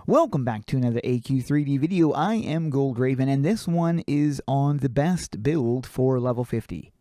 Welcome back to another AQ3D video. I am Gold Raven, and this one is on the best build for level 50.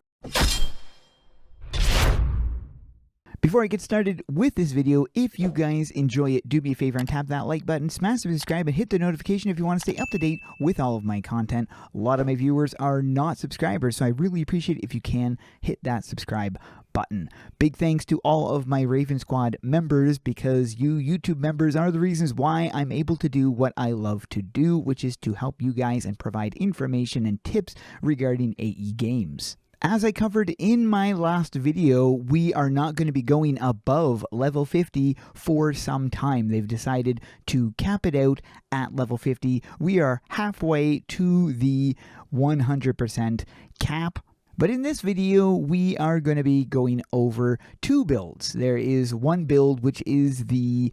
Before I get started with this video, if you guys enjoy it, do me a favor and tap that like button, smash the subscribe, and hit the notification if you want to stay up to date with all of my content. A lot of my viewers are not subscribers, so I really appreciate it if you can hit that subscribe button. Big thanks to all of my Raven Squad members, because you YouTube members are the reasons why I'm able to do what I love to do, which is to help you guys and provide information and tips regarding AE games. As I covered in my last video, we are not going to be going above level 50 for some time. They've decided to cap it out at level 50. We are halfway to the 100% cap. But in this video, we are going to be going over two builds. There is one build which is the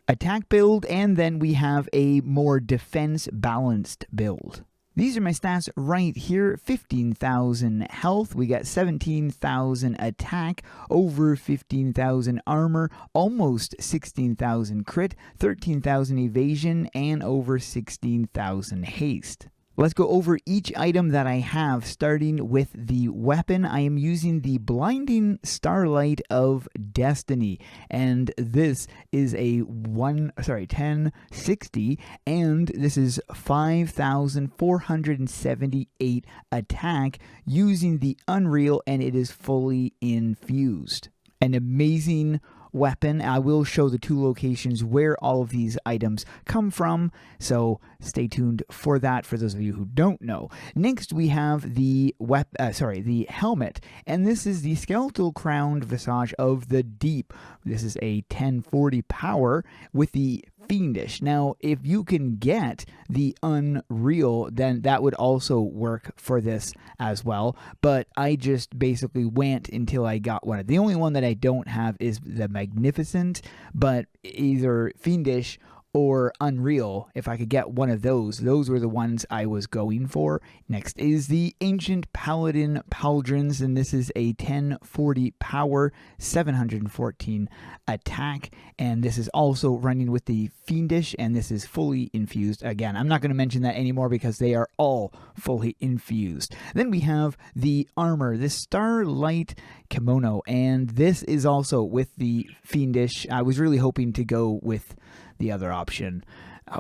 attack build, and then we have a more defense balanced build. These are my stats right here. 15,000 health, we got 17,000 attack, over 15,000 armor, almost 16,000 crit, 13,000 evasion, and over 16,000 haste. Let's go over each item that I have, starting with the weapon. I am using the Blinding Starlight of Destiny, and this is a 1060, and this is 5,478 attack using the Unreal, and it is fully infused. An amazing weapon. I will show the two locations where all of these items come from, so stay tuned for that for those of you who don't know. Next we have the the helmet, and this is the Skeletal Crowned Visage of the Deep. This is a 1040 power with the Fiendish. Now, if you can get the Unreal, then that would also work for this as well, but I just basically went until I got one. The only one that I don't have is the Magnificent, but either Fiendish or Unreal, if I could get one of those were the ones I was going for. Next is the Ancient Paladin Pauldrons, and this is a 1040 power, 714 attack, and this is also running with the Fiendish, and this is fully infused. Again, I'm not going to mention that anymore because they are all fully infused. Then we have the armor, this Starlight Kimono, and this is also with the Fiendish. I was really hoping to go with the other option,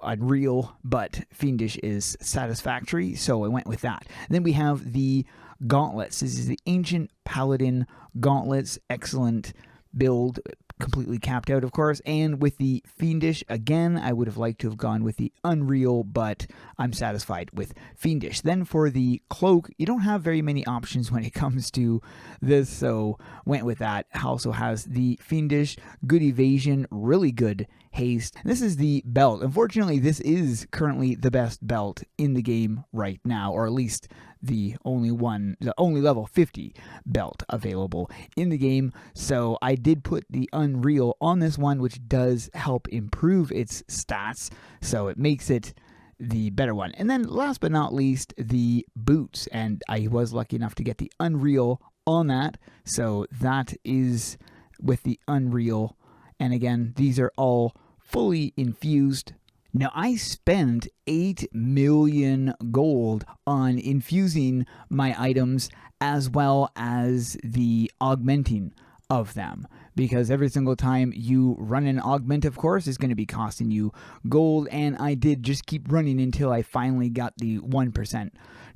Unreal, but Fiendish is satisfactory, so I went with that. Then we have the gauntlets. This is the Ancient Paladin gauntlets. Excellent build, completely capped out, of course. And with the Fiendish, again, I would have liked to have gone with the Unreal, but I'm satisfied with Fiendish. Then for the cloak, you don't have very many options when it comes to this, so went with that. Also has the Fiendish, good evasion, really good haste. This is the belt. Unfortunately, this is currently the best belt in the game right now, or at least the only level 50 belt available in the game. So I did put the Unreal on this one, which does help improve its stats, so it makes it the better one. And then last but not least, the boots, and I was lucky enough to get the Unreal on that, so that is with the Unreal. And again, these are all fully infused. Now, I spent 8 million gold on infusing my items, as well as the augmenting of them, because every single time you run an augment, of course, is going to be costing you gold, and I did just keep running until I finally got the 1%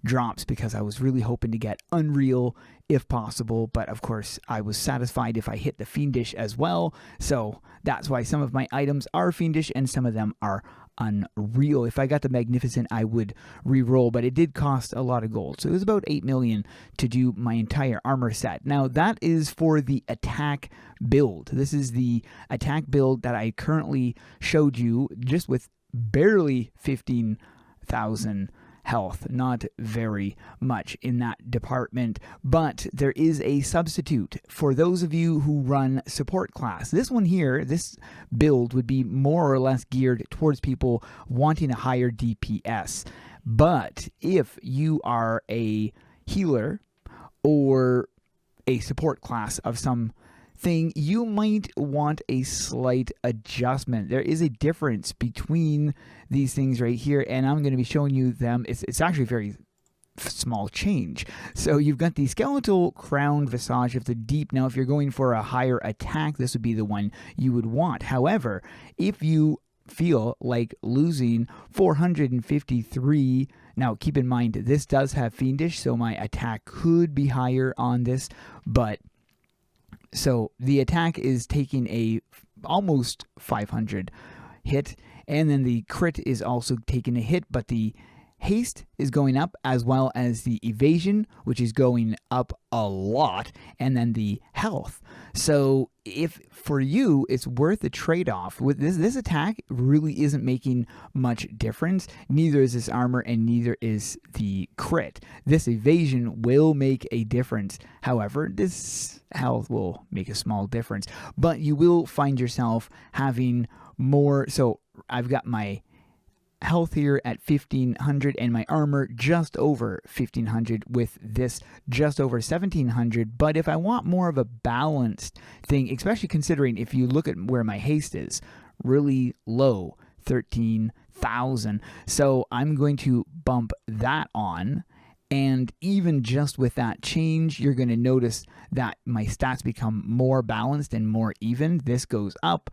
drops, because I was really hoping to get Unreal if possible, but of course I was satisfied if I hit the Fiendish as well, so that's why some of my items are Fiendish and some of them are Unreal. If I got the Magnificent, I would re-roll, but it did cost a lot of gold, so it was about 8 million to do my entire armor set. Now, that is for the attack build. This is the attack build that I currently showed you, just with barely 15,000 health. Not very much in that department, but there is a substitute for those of you who run support class. This one here, this build would be more or less geared towards people wanting a higher DPS. But if you are a healer or a support class of some thing, you might want a slight adjustment. There is a difference between these things right here, and I'm going to be showing you them. It's actually very small change. So you've got the skeletal crown visage of the deep. Now, if you're going for a higher attack, this would be the one you would want. However, if you feel like losing 453, now keep in mind this does have fiendish, so my attack could be higher on this, but so the attack is taking a almost 500 hit, and then the crit is also taking a hit, but the haste is going up, as well as the evasion, which is going up a lot, and then the health. So if for you it's worth the trade-off, with this attack really isn't making much difference. Neither is this armor, and neither is the crit. This evasion will make a difference. However, this health will make a small difference, but you will find yourself having more. So I've got my health here at 1500 and my armor just over 1500, with this just over 1700. But if I want more of a balanced thing, especially considering if you look at where my haste is really low, 13,000, so I'm going to bump that on. And even just with that change, you're going to notice that my stats become more balanced and more even. This goes up,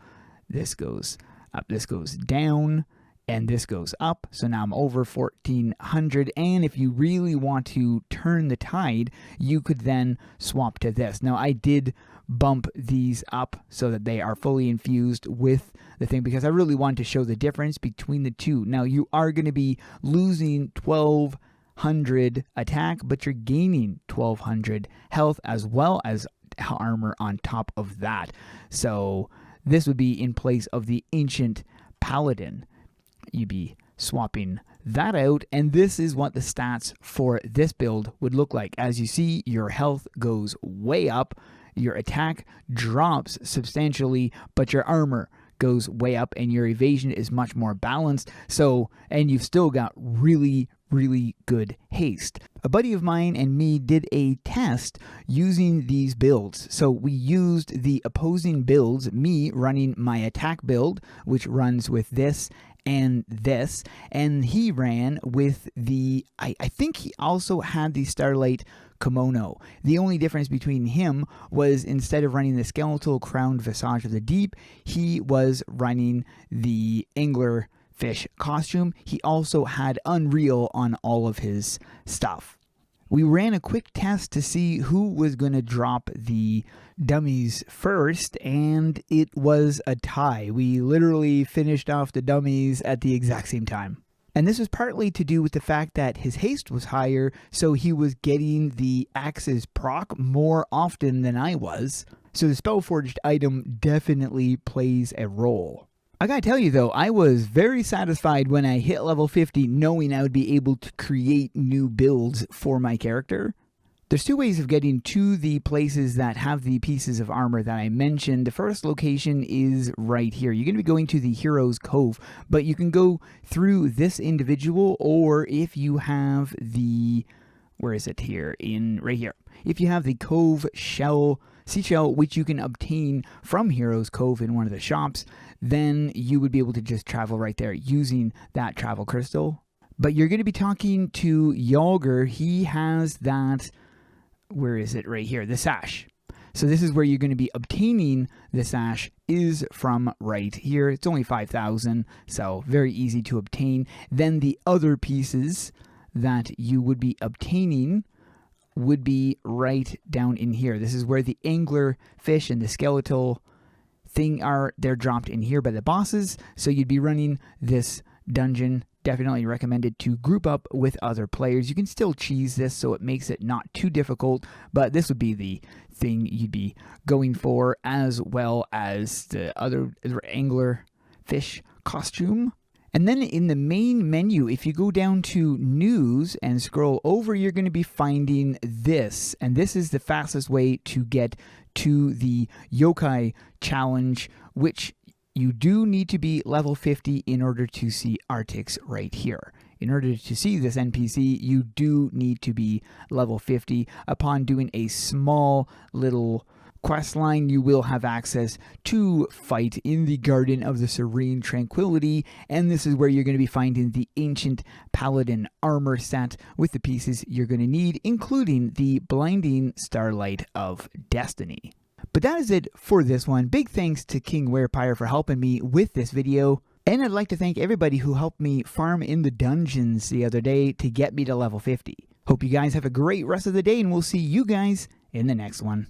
this goes up, this goes down, and this goes up. So now I'm over 1400. And if you really want to turn the tide, you could then swap to this. Now, I did bump these up so that they are fully infused with the thing, because I really want to show the difference between the two. Now, you are going to be losing 1200 attack, but you're gaining 1200 health as well as armor on top of that. So this would be in place of the ancient paladin. You'd be swapping that out, and this is what the stats for this build would look like. As you see, your health goes way up, your attack drops substantially, but your armor goes way up, and your evasion is much more balanced. So, and you've still got really good haste. A buddy of mine and me did a test using these builds. So we used the opposing builds, me running my attack build, which runs with this and this, and he ran with the, I think he also had the Starlight Kimono. The only difference between him was, instead of running the skeletal crowned visage of the deep, he was running the angler fish costume. He also had Unreal on all of his stuff. We ran a quick test to see who was going to drop the dummies first, and it was a tie. We literally finished off the dummies at the exact same time. And this was partly to do with the fact that his haste was higher, so he was getting the axes proc more often than I was. So the Spellforged item definitely plays a role. I gotta tell you though, I was very satisfied when I hit level 50, knowing I would be able to create new builds for my character. There's two ways of getting to the places that have the pieces of armor that I mentioned. The first location is right here. You're going to be going to the Hero's Cove, but you can go through this individual, or if you have the, where is it here? Right here. If you have the Cove Seashell, which you can obtain from Hero's Cove in one of the shops, then you would be able to just travel right there using that travel crystal. But you're going to be talking to Yalger. He has that, where is it? Right here, the sash. So this is where you're going to be obtaining the sash, is from right here. It's only 5,000, so very easy to obtain. Then the other pieces that you would be obtaining would be right down in here. This is where the angler fish and the skeletal thing are. They're dropped in here by the bosses. So you'd be running this dungeon. Definitely recommended to group up with other players. You can still cheese this so it makes it not too difficult, but this would be the thing you'd be going for, as well as the other angler fish costume. And then in the main menu, if you go down to news and scroll over, you're going to be finding this. And this is the fastest way to get to the yokai challenge, which you do need to be level 50 in order to see Artix right here. In order to see this NPC, you do need to be level 50. Upon doing a small little quest line, you will have access to fight in the Garden of the Serene Tranquility, and this is where you're going to be finding the Ancient Paladin armor set with the pieces you're going to need, including the Blinding Starlight of Destiny. But that is it for this one. Big thanks to King Werepire for helping me with this video. And I'd like to thank everybody who helped me farm in the dungeons the other day to get me to level 50. Hope you guys have a great rest of the day, and we'll see you guys in the next one.